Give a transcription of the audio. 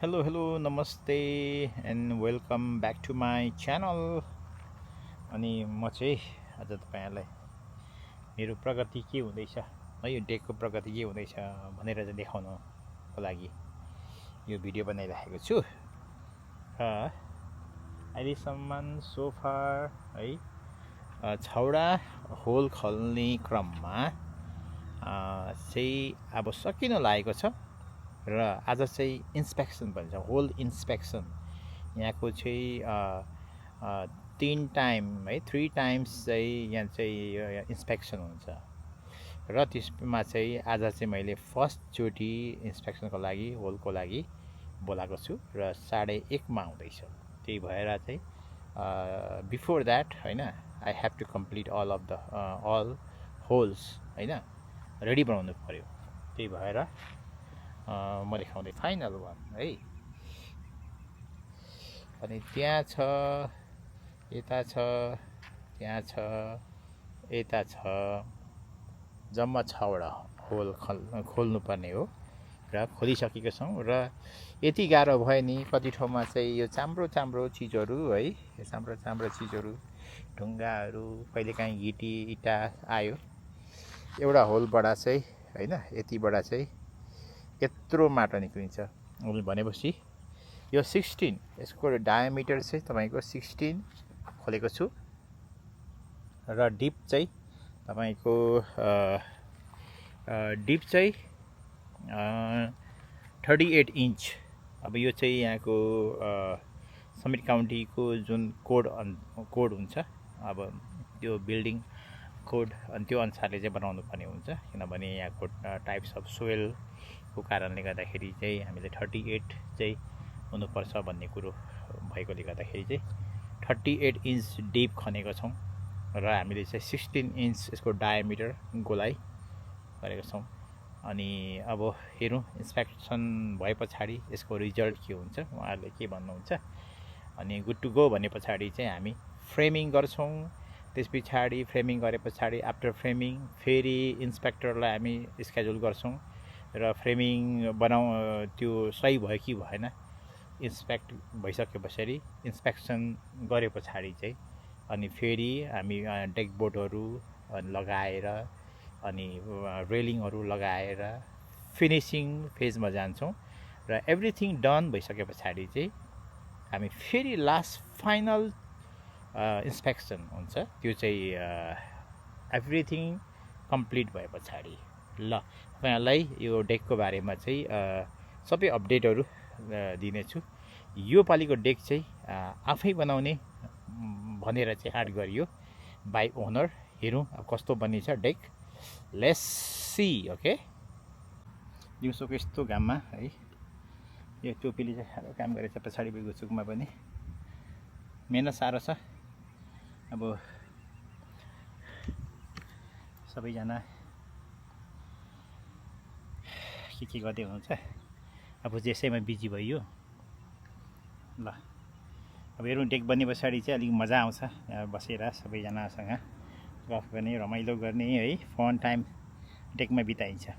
Hello, namaste and welcome back to my channel. अनि म चाहिँ आज तपाईहरुलाई मेरो प्रगति के हुँदैछ है यो डेकको प्रगति के हुँदैछ भनेर चाहिँ देखाउनको लागि यो भिडियो बनाइराखेको छु। अहिलेसम्म सो फार है छौडा होल खल्ने क्रममा चाहिँ अब सकिन लागेको छ र आज चाहिँ इन्स्पेक्सन भन्छ, होल इन्स्पेक्सन यहाँको चाहिँ 3 टाइम है 3 टाइम्स चाहिँ यहाँ चाहिँ इन्स्पेक्सन हुन्छ र त्यसमा चाहिँ आज चाहिँ मैले फर्स्ट चोटी इन्स्पेक्सनको लागि होलको लागि बोलाएको छु र 1:30 मा आउँदैछ। त्यही भएर चाहिँ बिफोर दैट हैन I have to complete all holes हैन रेडी बनाउनु पर्यो। त्यही भएर म देखाउँदै फाइनल वान है। अनि त्यहाँ छ, यता छ, त्यहाँ छ, यता छ, जम्मा 6वटा होल खोल्नु पर्ने हो र खोलिसकेको छौं। र यति गाह्रो भयो नि कति ठाउँमा चाहिँ यो चाम्रो चीजहरु है, यो चाम्रो चीजहरु ढुङ्गाहरु कहिलेकाहीँ गिटी इटा आयो। एउटा होलबाट चाहिँ हैन यतिबाट चाहिँ यत्रो माटो निक्लिन्छ भनेपछि यो 16 यसको डायामिटर चाहिँ तपाईको 16 खोलेको छु र डिप चाहिँ तपाईको डिप चाहिँ 38 इंच। अब यो चाहिँ यहाँको समिट काउन्टीको जुन कोड हुन्छ, अब त्यो बिल्डिङ कोड अनि त्यो अनुसारले चाहिँ बनाउनु पर्ने हुन्छ, किनभने यहाँको टाइप्स अफ सोइल को कारणले गर्दाखेरि चाहिँ हामीले 38 चाहिँ हुनुपर्छ भन्ने कुरो भएकोले गर्दाखेरि चाहिँ 38 इंच डिप खनेको छौं र हामीले चाहिँ 16 इंच यसको डायामिटर गोलाइ गरेको छौं। अनि अब हेरौं इन्स्पेक्सन भएपछि यसको रिजल्ट के हुन्छ, उहाँहरुले के भन्नुहुन्छ। अनि गुड टु गो भने पछाडी चाहिँ हामी फ्रेमिङ गर्छौं। त्यसपछि फ्रेमिङ गरेपछि आफ्टर फ्रेमिङ फेरि इन्स्पेक्टरलाई हामी स्केड्युल गर्छौं र फ्रेमिङ त्यो सही भयो कि भएन इन्स्पेक्ट भइसकेपछि इन्स्पेक्सन गरेपछि चाहिँ अनि फेरि हामी डेक बोर्डहरु लगाएर अनि रेलिङहरु लगाएर फिनिशिङ फेजमा जान्छौं र एभ्रीथिङ डन भइसकेपछि चाहिँ हामी फेरि लास्ट फाइनल इन्स्पेक्सन हुन्छ। त्यो चाहिँ एभ्रीथिङ कम्प्लिट भएपछि ल तपाईहरुलाई यो डेकको बारेमा चाहिँ सबै अपडेटहरु दिनेछु। यो पालिको डेक चाहिँ आफै बनाउने भनेर चाहिँ आर्ट गरियो बाइ ओनर। हेरौं अब कस्तो बनिन्छ डेक, लेट्स सी। ओके, दिउँसोको यस्तो घाममा है यो टोपीले चाहिँ साह्रो काम गरेछ पछाडी बेगु चुकमा पनि मेहनत साह्रो छ। अब सबैजना के गर्दै हुनुहुन्छ, अब त्यसैमा बिजी भइयो। ल अब हेरौं डेक बन्ने पछाडी चाहिँ अलि मजा आउँछ यहाँ बसेर सबैजनासँग गफ गर्ने, रमाइलो गर्ने है, फन टाइम डेकमा बिताइन्छ।